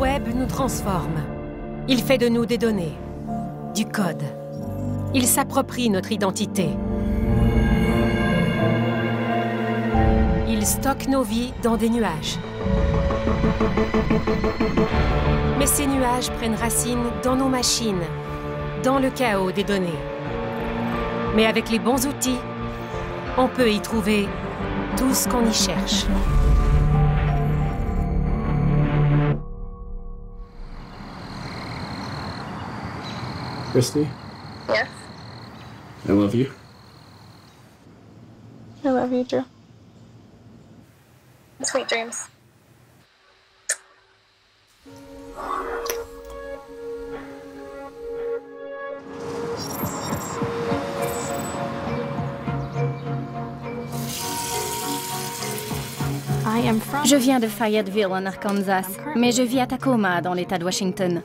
web nous transforme. Il fait de nous des données, du code. Il s'approprie notre identité. Il stocke nos vies dans des nuages. Mais ces nuages prennent racine dans nos machines, dans le chaos des données. Mais avec les bons outils, on peut y trouver tout ce qu'on y cherche. Christy? Yes? I love you. I love you, Drew. Sweet dreams. Je viens de Fayetteville, en Arkansas, mais je vis à Tacoma, dans l'État de Washington.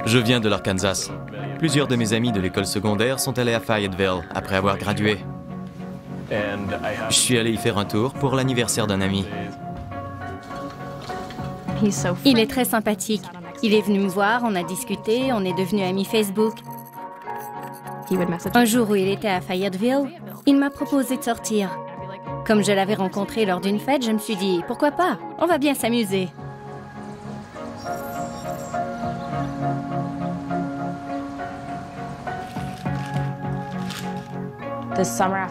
Je viens de l'Arkansas. Plusieurs de mes amis de l'école secondaire sont allés à Fayetteville après avoir gradué. Je suis allé y faire un tour pour l'anniversaire d'un ami. Il est très sympathique. Il est venu me voir, on a discuté, on est devenus amis Facebook. Un jour où il était à Fayetteville, il m'a proposé de sortir. Comme je l'avais rencontré lors d'une fête, je me suis dit, pourquoi pas? On va bien s'amuser.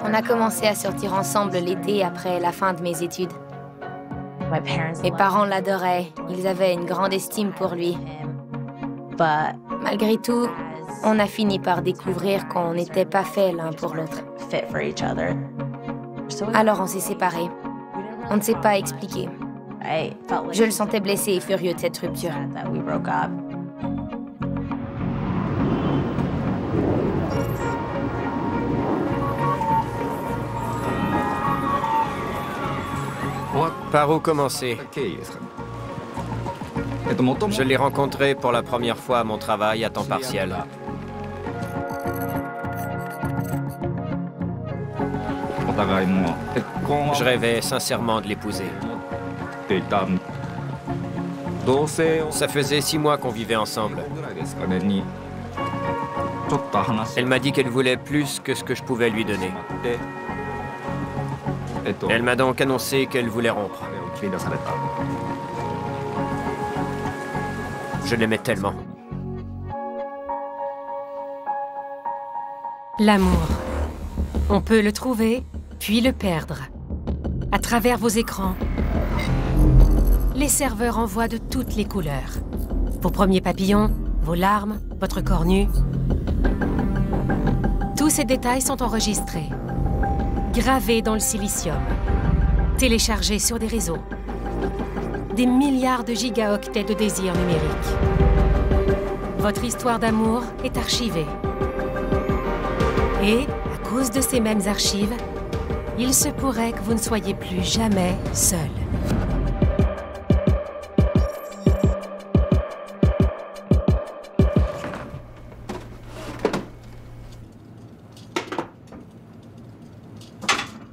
On a commencé à sortir ensemble l'été après la fin de mes études. Mes parents l'adoraient, ils avaient une grande estime pour lui. Malgré tout, on a fini par découvrir qu'on n'était pas faits l'un pour l'autre. Alors on s'est séparés. On ne s'est pas expliqué. Je le sentais blessé et furieux de cette rupture. Par où commencer? Je l'ai rencontré pour la première fois à mon travail à temps partiel. Je rêvais sincèrement de l'épouser. Ça faisait 6 mois qu'on vivait ensemble. Elle m'a dit qu'elle voulait plus que ce que je pouvais lui donner. Elle m'a donc annoncé qu'elle voulait rompre. Je l'aimais tellement. L'amour. On peut le trouver, puis le perdre. À travers vos écrans, les serveurs envoient de toutes les couleurs. Vos premiers papillons, vos larmes, votre corps nu. Tous ces détails sont enregistrés, gravés dans le silicium, téléchargés sur des réseaux. Des milliards de gigaoctets de désirs numériques. Votre histoire d'amour est archivée. Et, à cause de ces mêmes archives, il se pourrait que vous ne soyez plus jamais seul.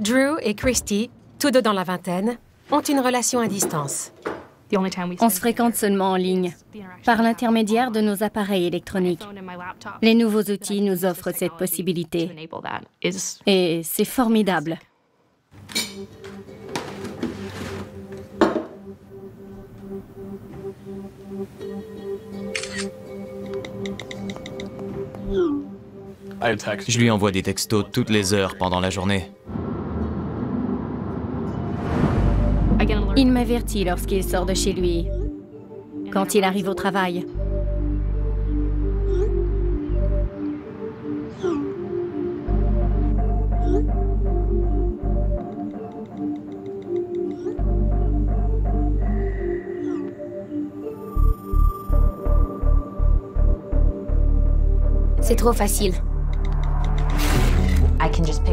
Drew et Christy, tous deux dans la vingtaine, ont une relation à distance. On se fréquente seulement en ligne, par l'intermédiaire de nos appareils électroniques. Les nouveaux outils nous offrent cette possibilité. Et c'est formidable. Je lui envoie des textos toutes les heures pendant la journée. Il m'avertit lorsqu'il sort de chez lui, quand il arrive au travail. C'est trop facile.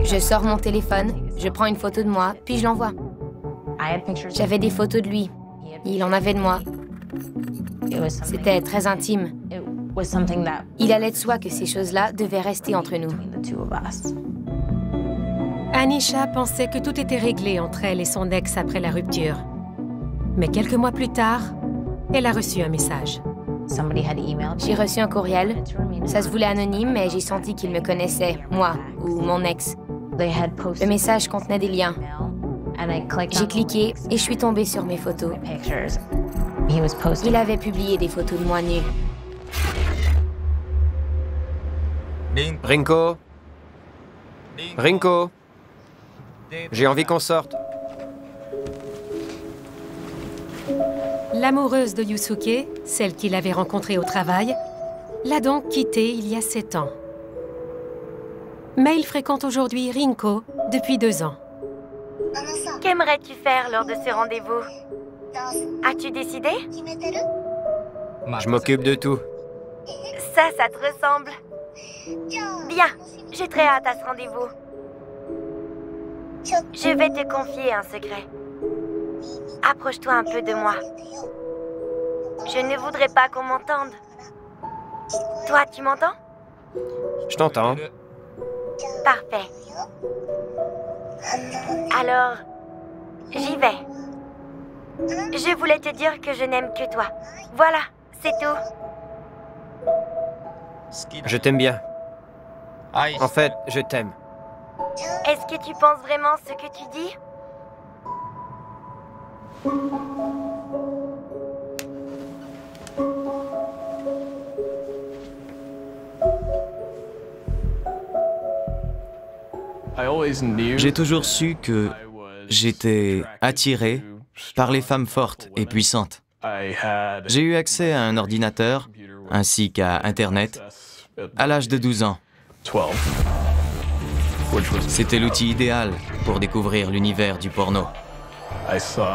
Je sors mon téléphone, je prends une photo de moi, puis je l'envoie. J'avais des photos de lui. Il en avait de moi. C'était très intime. Il allait de soi que ces choses-là devaient rester entre nous. Anisha pensait que tout était réglé entre elle et son ex après la rupture. Mais quelques mois plus tard, elle a reçu un message. J'ai reçu un courriel. Ça se voulait anonyme, mais j'ai senti qu'il me connaissait, moi ou mon ex. Le message contenait des liens. J'ai cliqué et je suis tombée sur mes photos. Il avait publié des photos de moi nue. Rinko? Rinko? J'ai envie qu'on sorte. L'amoureuse de Yusuke, celle qu'il avait rencontrée au travail, l'a donc quitté il y a 7 ans. Mais il fréquente aujourd'hui Rinko depuis 2 ans. Qu'aimerais-tu faire lors de ce rendez-vous? As-tu décidé? Je m'occupe de tout. Ça te ressemble. Bien, j'ai très hâte à ce rendez-vous. Je vais te confier un secret. Approche-toi un peu de moi. Je ne voudrais pas qu'on m'entende. Toi, tu m'entends? Je t'entends. Parfait. Alors, j'y vais. Je voulais te dire que je n'aime que toi. Voilà, c'est tout. Je t'aime bien. En fait, je t'aime. Est-ce que tu penses vraiment ce que tu dis? J'ai toujours su que j'étais attiré par les femmes fortes et puissantes. J'ai eu accès à un ordinateur ainsi qu'à Internet à l'âge de 12 ans. C'était l'outil idéal pour découvrir l'univers du porno.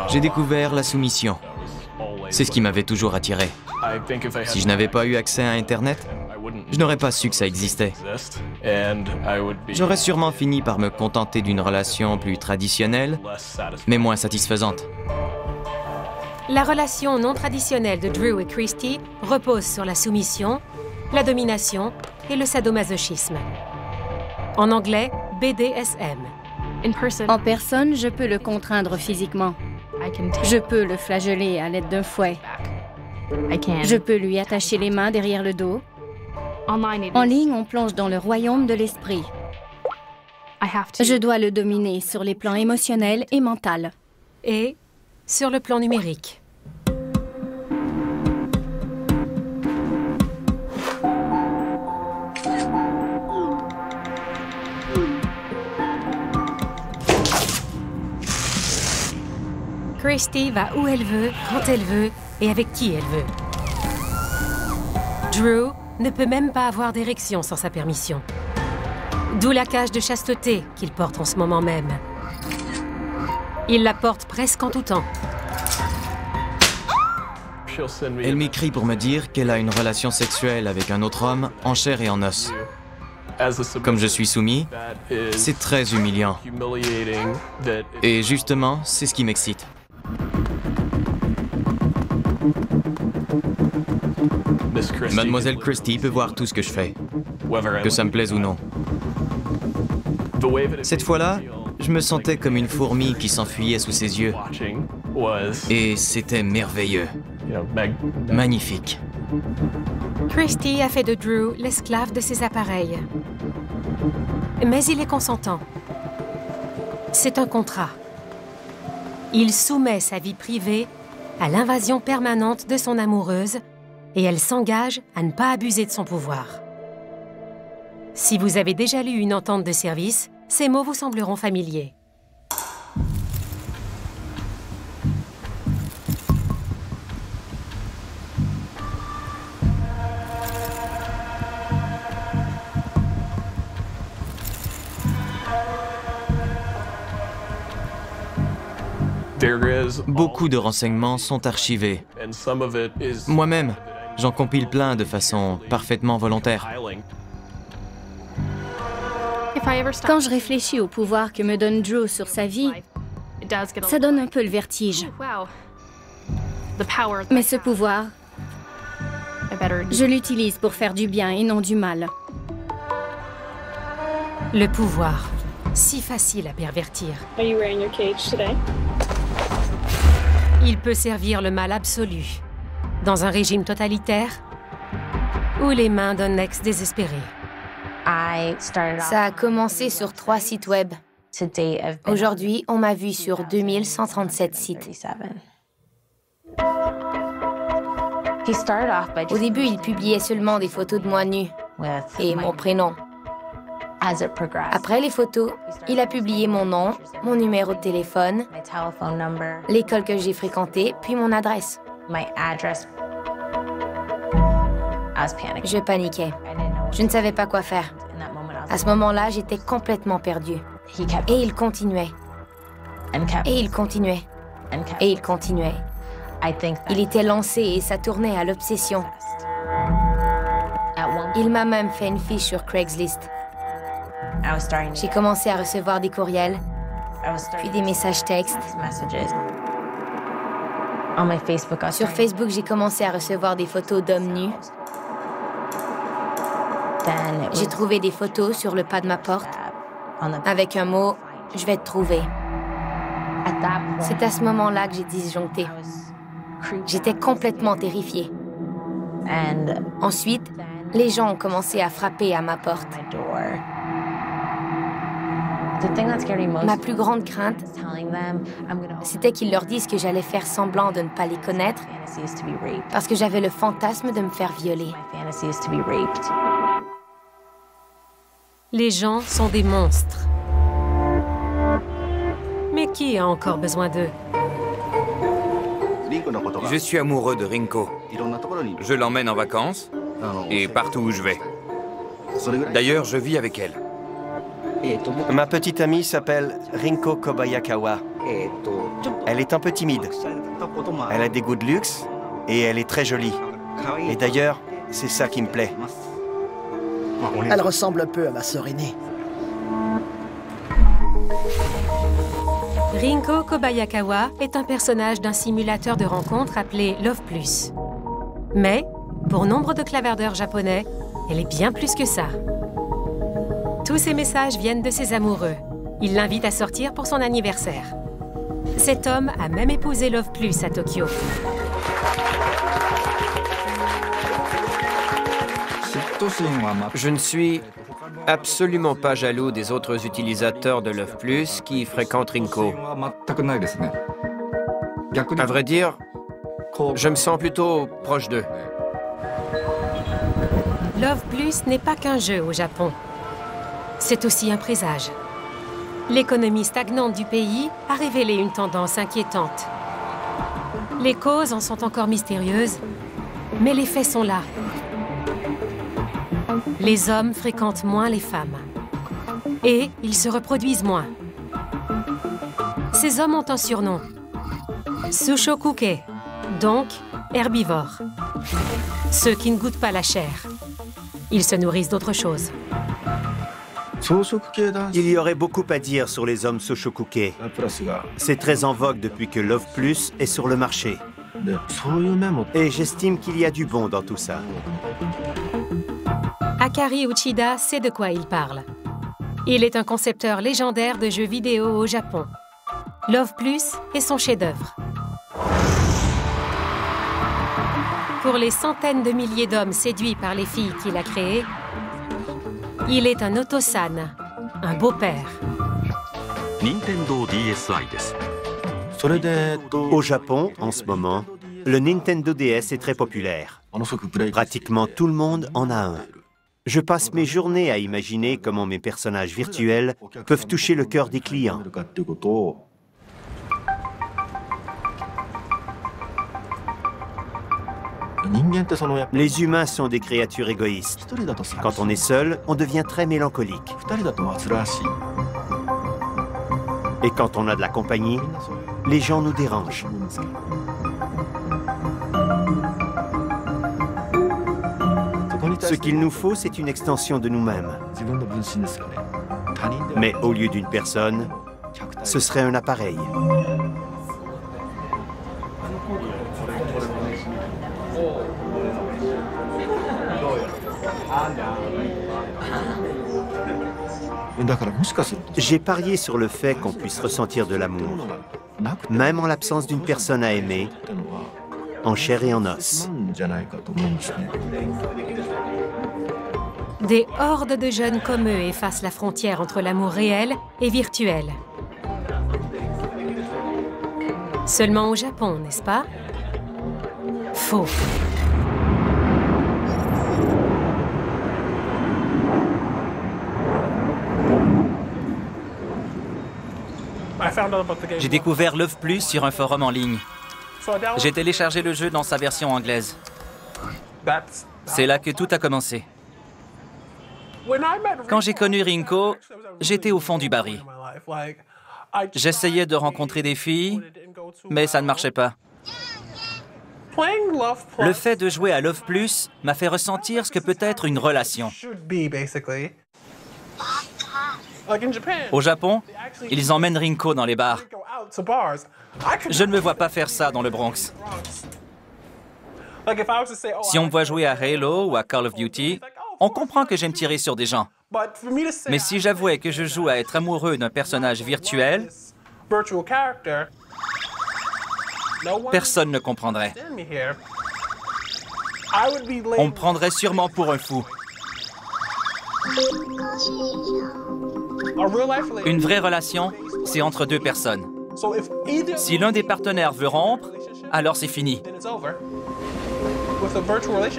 J'ai découvert la soumission. C'est ce qui m'avait toujours attiré. Si je n'avais pas eu accès à Internet, je n'aurais pas su que ça existait. J'aurais sûrement fini par me contenter d'une relation plus traditionnelle, mais moins satisfaisante. La relation non traditionnelle de Drew et Christy repose sur la soumission, la domination et le sadomasochisme. En anglais, BDSM. En personne, je peux le contraindre physiquement. Je peux le flageller à l'aide d'un fouet. Je peux lui attacher les mains derrière le dos. En ligne, on plonge dans le royaume de l'esprit. Je dois le dominer sur les plans émotionnels et mental. Et sur le plan numérique. Christy va où elle veut, quand elle veut et avec qui elle veut. Drew ne peut même pas avoir d'érection sans sa permission. D'où la cage de chasteté qu'il porte en ce moment même. Il la porte presque en tout temps. Elle m'écrit pour me dire qu'elle a une relation sexuelle avec un autre homme en chair et en os. Comme je suis soumis, c'est très humiliant. Et justement, c'est ce qui m'excite. Mademoiselle Christie peut voir tout ce que je fais, que ça me plaise ou non. Cette fois-là, je me sentais comme une fourmi qui s'enfuyait sous ses yeux. Et c'était merveilleux. Magnifique. Christy a fait de Drew l'esclave de ses appareils. Mais il est consentant. C'est un contrat. Il soumet sa vie privée à l'invasion permanente de son amoureuse et elle s'engage à ne pas abuser de son pouvoir. Si vous avez déjà lu une entente de service, ces mots vous sembleront familiers. Beaucoup de renseignements sont archivés. Moi-même, j'en compile plein de façon parfaitement volontaire. Quand je réfléchis au pouvoir que me donne Drew sur sa vie, ça donne un peu le vertige. Mais ce pouvoir, je l'utilise pour faire du bien et non du mal. Le pouvoir, si facile à pervertir. Are you wearing your cage today? Il peut servir le mal absolu, dans un régime totalitaire ou les mains d'un ex désespéré. Ça a commencé sur 3 sites web. Aujourd'hui, on m'a vu sur 2137 sites. Au début, il publiait seulement des photos de moi nue et mon prénom. Après les photos, il a publié mon nom, mon numéro de téléphone, l'école que j'ai fréquentée, puis mon adresse. Je paniquais. Je ne savais pas quoi faire. À ce moment-là, j'étais complètement perdue. Et il continuait. Et il continuait. Et il continuait. Il était lancé et ça tournait à l'obsession. Il m'a même fait une fiche sur Craigslist. J'ai commencé à recevoir des courriels, puis des messages textes. Sur Facebook, j'ai commencé à recevoir des photos d'hommes nus. J'ai trouvé des photos sur le pas de ma porte, avec un mot « Je vais te trouver ». C'est à ce moment-là que j'ai disjoncté. J'étais complètement terrifiée. Ensuite, les gens ont commencé à frapper à ma porte. Ma plus grande crainte, c'était qu'ils leur disent que j'allais faire semblant de ne pas les connaître parce que j'avais le fantasme de me faire violer. Les gens sont des monstres. Mais qui a encore besoin d'eux? Je suis amoureux de Rinko. Je l'emmène en vacances et partout où je vais. D'ailleurs, je vis avec elle. Ma petite amie s'appelle Rinko Kobayakawa. Elle est un peu timide. Elle a des goûts de luxe et elle est très jolie. Et d'ailleurs, c'est ça qui me plaît. Elle ressemble un peu à ma sœur aînée. Rinko Kobayakawa est un personnage d'un simulateur de rencontre appelé Love Plus. Mais, pour nombre de clavardeurs japonais, elle est bien plus que ça. Tous ces messages viennent de ses amoureux. Il l'invite à sortir pour son anniversaire. Cet homme a même épousé Love Plus à Tokyo. Je ne suis absolument pas jaloux des autres utilisateurs de Love Plus qui fréquentent Rinko. À vrai dire, je me sens plutôt proche d'eux. Love Plus n'est pas qu'un jeu au Japon. C'est aussi un présage. L'économie stagnante du pays a révélé une tendance inquiétante. Les causes en sont encore mystérieuses, mais les faits sont là. Les hommes fréquentent moins les femmes. Et ils se reproduisent moins. Ces hommes ont un surnom. Sushokuke, donc herbivores. Ceux qui ne goûtent pas la chair. Ils se nourrissent d'autre chose. Il y aurait beaucoup à dire sur les hommes Soshokuke. C'est très en vogue depuis que Love Plus est sur le marché. Et j'estime qu'il y a du bon dans tout ça. Akari Uchida sait de quoi il parle. Il est un concepteur légendaire de jeux vidéo au Japon. Love Plus est son chef-d'œuvre. Pour les centaines de milliers d'hommes séduits par les filles qu'il a créées, il est un otosan, un beau-père. Au Japon, en ce moment, le Nintendo DS est très populaire. Pratiquement tout le monde en a un. Je passe mes journées à imaginer comment mes personnages virtuels peuvent toucher le cœur des clients. Les humains sont des créatures égoïstes. Quand on est seul, on devient très mélancolique. Et quand on a de la compagnie, les gens nous dérangent. Ce qu'il nous faut, c'est une extension de nous-mêmes. Mais au lieu d'une personne, ce serait un appareil. J'ai parié sur le fait qu'on puisse ressentir de l'amour, même en l'absence d'une personne à aimer, en chair et en os. Des hordes de jeunes comme eux effacent la frontière entre l'amour réel et virtuel. Seulement au Japon, n'est-ce pas? Faux. J'ai découvert Love Plus sur un forum en ligne. J'ai téléchargé le jeu dans sa version anglaise. C'est là que tout a commencé. Quand j'ai connu Rinko, j'étais au fond du baril. J'essayais de rencontrer des filles, mais ça ne marchait pas. Le fait de jouer à Love Plus m'a fait ressentir ce que peut être une relation. Au Japon, ils emmènent Rinko dans les bars. Je ne me vois pas faire ça dans le Bronx. Si on me voit jouer à Halo ou à Call of Duty, on comprend que j'aime tirer sur des gens. Mais si j'avouais que je joue à être amoureux d'un personnage virtuel, personne ne comprendrait. On me prendrait sûrement pour un fou. Une vraie relation, c'est entre deux personnes. Si l'un des partenaires veut rompre, alors c'est fini.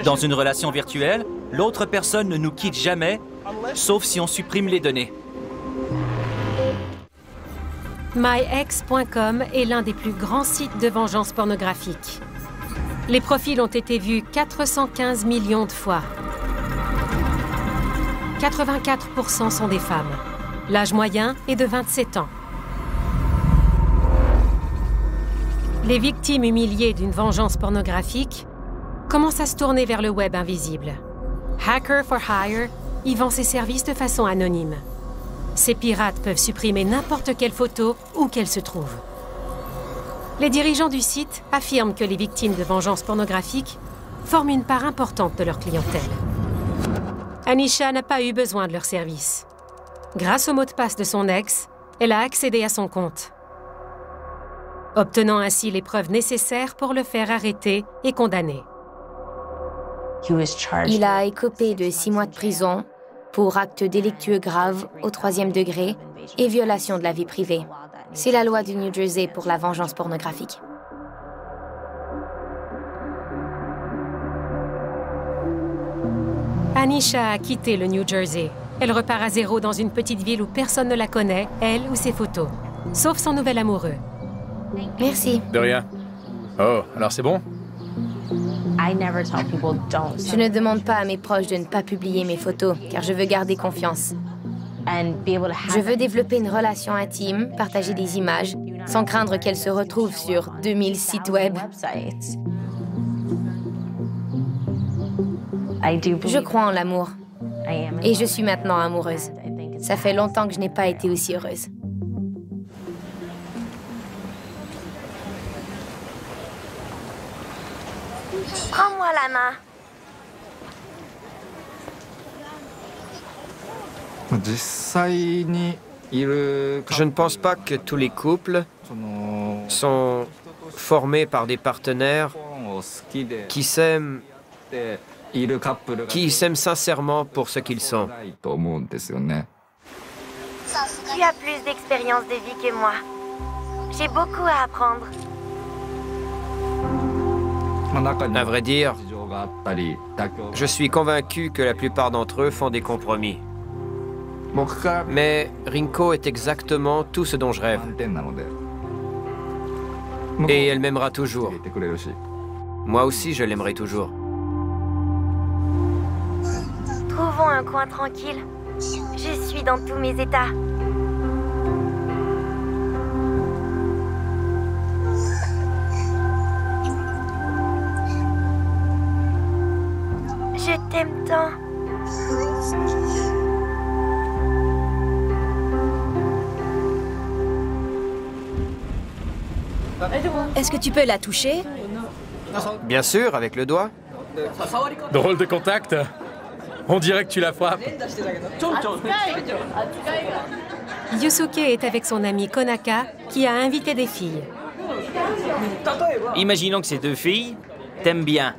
Dans une relation virtuelle, l'autre personne ne nous quitte jamais, sauf si on supprime les données. MyEx.com est l'un des plus grands sites de vengeance pornographique. Les profils ont été vus 415 millions de fois. 84% sont des femmes. L'âge moyen est de 27 ans. Les victimes humiliées d'une vengeance pornographique commencent à se tourner vers le web invisible. Hacker for Hire y vend ses services de façon anonyme. Ces pirates peuvent supprimer n'importe quelle photo où qu'elle se trouve. Les dirigeants du site affirment que les victimes de vengeance pornographique forment une part importante de leur clientèle. Anisha n'a pas eu besoin de leurs services. Grâce au mot de passe de son ex, elle a accédé à son compte, obtenant ainsi les preuves nécessaires pour le faire arrêter et condamner. Il a écopé de 6 mois de prison pour actes délictueux graves au 3e degré et violation de la vie privée. C'est la loi du New Jersey pour la vengeance pornographique. Anisha a quitté le New Jersey. Elle repart à zéro dans une petite ville où personne ne la connaît, elle ou ses photos, sauf son nouvel amoureux. Merci. De rien. Oh, alors c'est bon? Je ne demande pas à mes proches de ne pas publier mes photos, car je veux garder confiance. Je veux développer une relation intime, partager des images, sans craindre qu'elles se retrouvent sur 2000 sites web. Je crois en l'amour. Et je suis maintenant amoureuse. Ça fait longtemps que je n'ai pas été aussi heureuse. Prends-moi la main. Je ne pense pas que tous les couples sont formés par des partenaires qui s'aiment sincèrement pour ce qu'ils sont. Tu as plus d'expérience de vie que moi. J'ai beaucoup à apprendre. À vrai dire, je suis convaincu que la plupart d'entre eux font des compromis. Mais Rinko est exactement tout ce dont je rêve. Et elle m'aimera toujours. Moi aussi, je l'aimerai toujours. Trouvons un coin tranquille. Je suis dans tous mes états. Je t'aime tant. Est-ce que tu peux la toucher? Bien sûr, avec le doigt. Drôle de contact. On dirait que tu la frappes. Yusuke est avec son ami Konaka, qui a invité des filles. Imaginons que ces deux filles t'aiment bien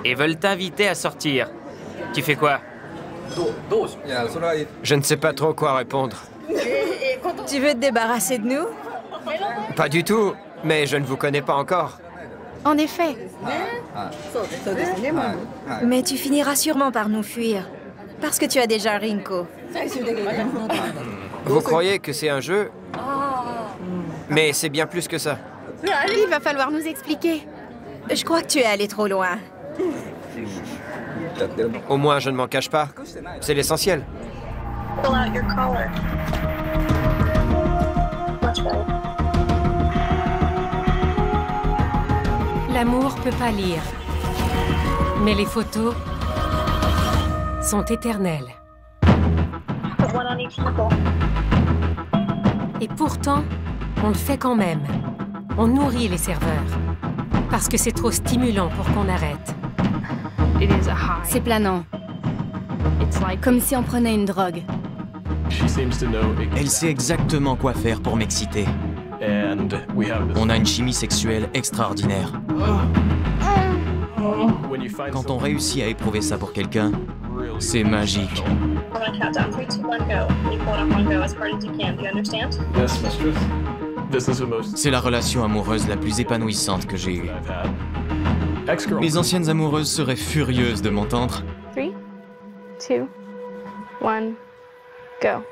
et veulent t'inviter à sortir. Tu fais quoi? Je ne sais pas trop quoi répondre. Tu veux te débarrasser de nous? Pas du tout, mais je ne vous connais pas encore. En effet. Mais tu finiras sûrement par nous fuir. Parce que tu as déjà Rinko. Vous croyez que c'est un jeu? Mais c'est bien plus que ça. Il va falloir nous expliquer. Je crois que tu es allé trop loin. Au moins, je ne m'en cache pas. C'est l'essentiel. L'amour peut pâlir, mais les photos sont éternelles. Et pourtant, on le fait quand même. On nourrit les serveurs, parce que c'est trop stimulant pour qu'on arrête. C'est planant. Comme si on prenait une drogue. Elle sait exactement quoi faire pour m'exciter. On a une chimie sexuelle extraordinaire. Quand on réussit à éprouver ça pour quelqu'un, c'est magique. C'est la relation amoureuse la plus épanouissante que j'ai eue. Mes anciennes amoureuses seraient furieuses de m'entendre. 3, 2, 1, go.